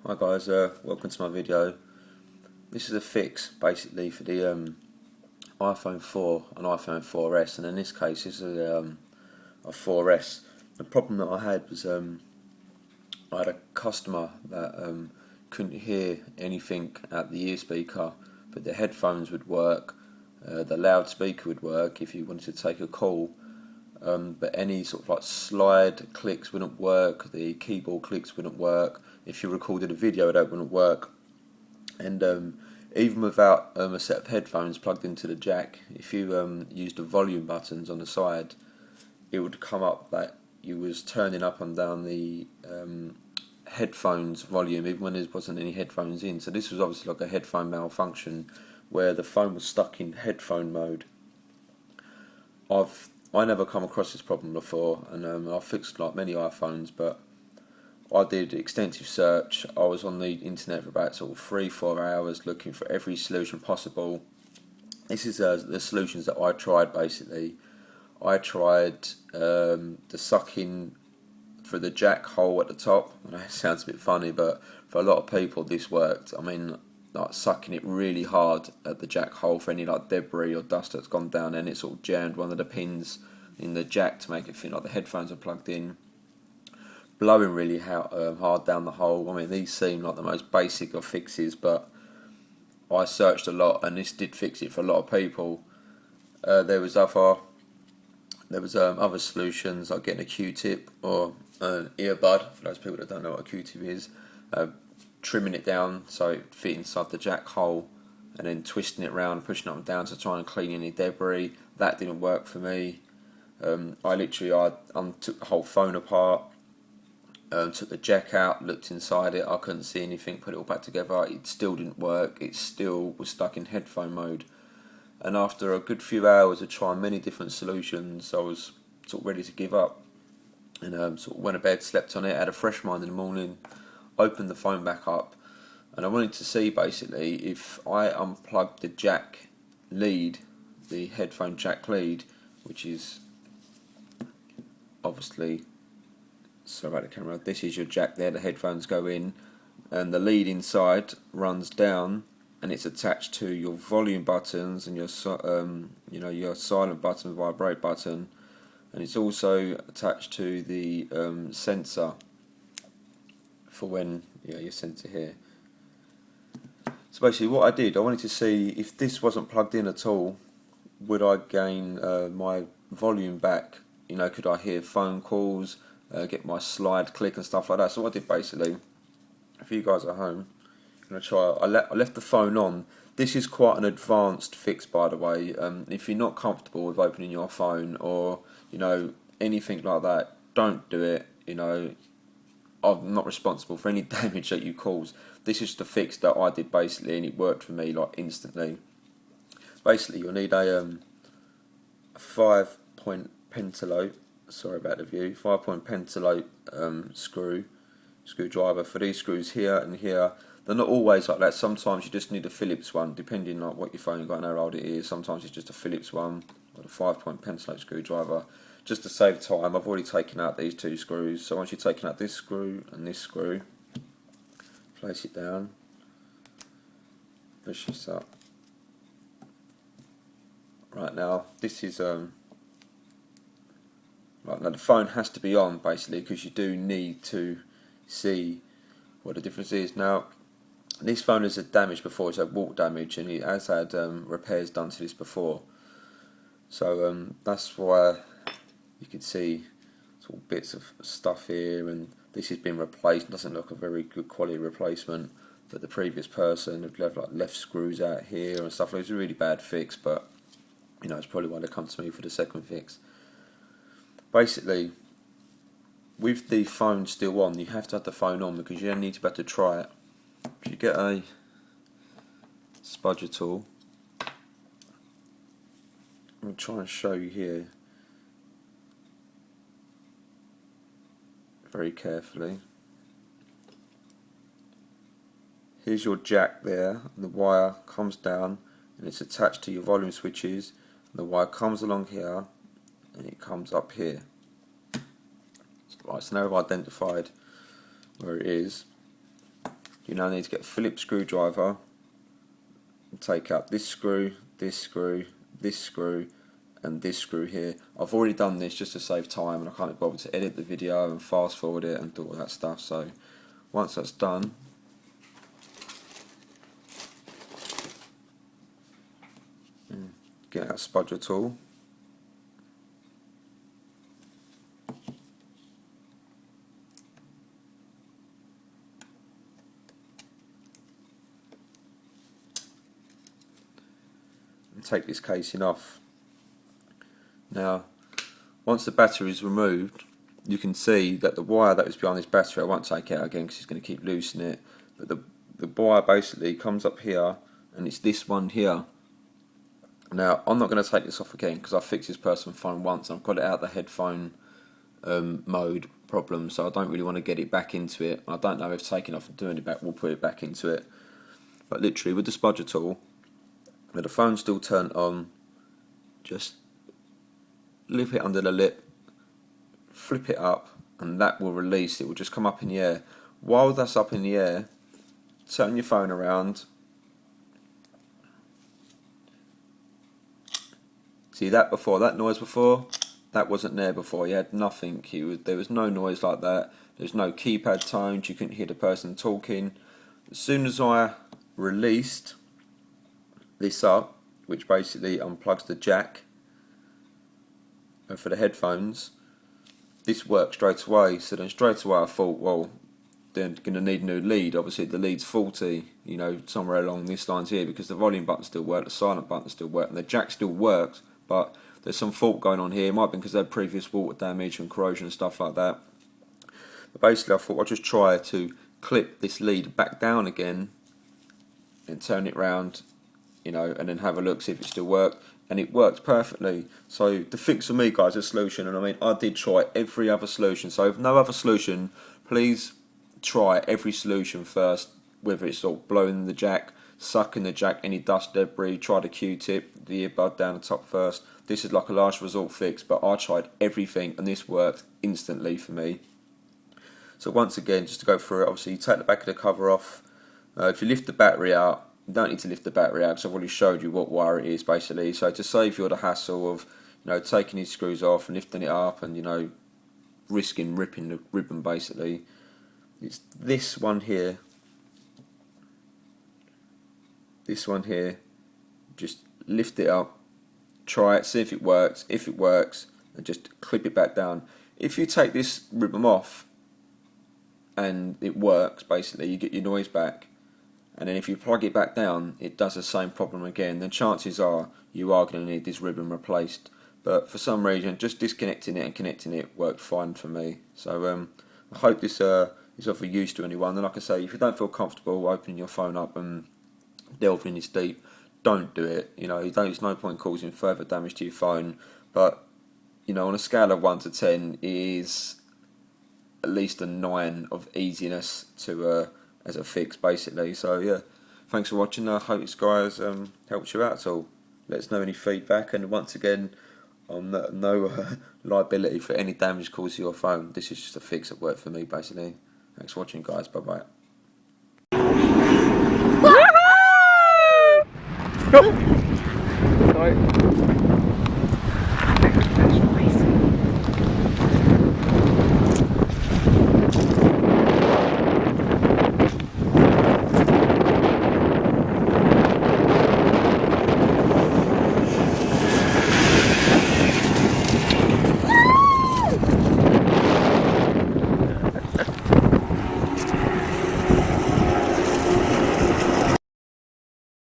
Hi guys, welcome to my video. This is a fix basically for the iPhone 4 and iPhone 4S, and in this case this is a 4S. The problem that I had was I had a customer that couldn't hear anything at the ear speaker, but the headphones would work, the loudspeaker would work if you wanted to take a call, but any sort of like slide clicks wouldn't work, the keyboard clicks wouldn't work. If you recorded a video, that wouldn't work. And even without a set of headphones plugged into the jack, if you used the volume buttons on the side, it would come up that you was turning up and down the headphones volume even when there wasn't any headphones in. So this was obviously like a headphone malfunction where the phone was stuck in headphone mode. I never come across this problem before, and I fixed like many iPhones, but I did extensive search. I was on the internet for about sort of 3-4 hours looking for every solution possible. This is the solutions that I tried basically. I tried the sucking for the jack hole at the top. I know it sounds a bit funny, but for a lot of people this worked. I mean, like sucking it really hard at the jack hole for any like debris or dust that's gone down, and it sort of jammed one of the pins in the jack to make it feel like the headphones are plugged in. Blowing really hard down the hole. I mean, these seem like the most basic of fixes, but I searched a lot, and this did fix it for a lot of people. There was other solutions like getting a Q-tip or an earbud for those people that don't know what a Q-tip is. Trimming it down so it fit inside the jack hole, and then twisting it around, pushing it up and down to try and clean any debris. That didn't work for me. I took the whole phone apart, took the jack out, looked inside it, I couldn't see anything, put it all back together, it still didn't work, it still was stuck in headphone mode. And after a good few hours of trying many different solutions, I was sort of ready to give up, and sort of went to bed, slept on it, had a fresh mind in the morning, opened the phone back up, and I wanted to see basically if I unplugged the jack lead, the headphone jack lead, which is obviously, sorry about the camera, this is your jack there, the headphones go in, and the lead inside runs down, and it's attached to your volume buttons and your your silent button, vibrate button, and it's also attached to the sensor for when your sensor here. So basically what I did, I wanted to see if this wasn't plugged in at all, would I gain my volume back? Could I hear phone calls, get my slide click and stuff like that? So what I did basically, if you guys are home, I'm going to try. I left the phone on. This is quite an advanced fix, by the way. If you're not comfortable with opening your phone or anything like that, don't do it. I'm not responsible for any damage that you cause. This is the fix that I did basically, and it worked for me like instantly. Basically, you'll need a 5-point pentalobe. Sorry about the view. 5-point pentalobe screwdriver for these screws here and here. They're not always like that. Sometimes you just need a Phillips one, depending on what your phone got and how old it is. Sometimes it's just a Phillips one or a 5-point pentalobe screwdriver. Just to save time, I've already taken out these two screws. So once you've taken out this screw and this screw, place it down, push this up. Right now, this is right now the phone has to be on basically, because you do need to see what the difference is. Now, this phone has had damage before. It's had water damage, and it has had repairs done to this before. So that's why you can see sort of bits of stuff here, and this has been replaced. It doesn't look a very good quality replacement, but the previous person had left screws out here and stuff. It was a really bad fix, but it's probably why they come to me for the second fix. Basically, with the phone still on, you have to have the phone on because you don't need to be able to try it. If you get a spudger tool, I'm going to try and show you here very carefully. Here's your jack there, and the wire comes down and it's attached to your volume switches, and the wire comes along here and it comes up here. Right, so now I've identified where it is. you now need to get a Phillips screwdriver and take out this screw, this screw, this screw, and this screw here. I've already done this just to save time, and I can't be bothered to edit the video and fast forward it and do all that stuff. So once that's done, get our spudger tool. And take this casing off. Now, once the battery is removed, you can see that the wire that was behind this battery, I won't take it out again because it's going to keep loosening it, but the wire basically comes up here, and it's this one here. Now, I'm not going to take this off again because I fixed this person's phone once and I've got it out of the headphone mode problem, so I don't really want to get it back into it. I don't know if taking off and doing it back will put it back into it. But literally with the spudger tool, with the phone still turned on, just lip it under the lip, flip it up, and that will release. It will just come up in the air. While that's up in the air, turn your phone around. See that before? That noise before? That wasn't there before. You had nothing. There was no noise like that. There's no keypad tones. You couldn't hear the person talking. As soon as I released this up, which basically unplugs the jack for the headphones, this worked straight away. So then straight away I thought, well, they're going to need a new lead. Obviously the lead's faulty, you know, somewhere along these lines here, because the volume button still worked, the silent button still worked, and the jack still works, but there's some fault going on here. It might be because they had previous water damage and corrosion and stuff like that. But basically I thought I'd just try to clip this lead back down again and turn it round, you know, and then have a look, see if it still worked. And it worked perfectly. So the fix for me, guys, is a solution. And I mean, I did try every other solution. So if no other solution, please try every solution first. Whether it's sort of blowing the jack, sucking the jack, any dust debris, try the Q-tip, the earbud down the top first. This is like a last resort fix, but I tried everything and this worked instantly for me. So once again, just to go through it, obviously you take the back of the cover off. If you lift the battery out, you don't need to lift the battery out because I've already showed you what wire it is basically. So to save you the hassle of, you know, taking these screws off and lifting it up and, you know, risking ripping the ribbon basically, it's this one here. This one here. Just lift it up, try it, see if it works. If it works, and just clip it back down. If you take this ribbon off and it works, basically you get your noise back. And then if you plug it back down, it does the same problem again. Then chances are you are going to need this ribbon replaced. But for some reason, just disconnecting it and connecting it worked fine for me. So I hope this is of use to anyone. And like I say, if you don't feel comfortable opening your phone up and delving this deep, don't do it. You know, there's no point causing further damage to your phone. But you know, on a scale of 1 to 10, it is at least a 9 of easiness to as a fix basically. So yeah, thanks for watching. I hope this guys helps you out at all. Let us know any feedback, and once again, I'm no liability for any damage caused to your phone. This is just a fix that worked for me basically. Thanks for watching, guys. Bye bye. Sorry.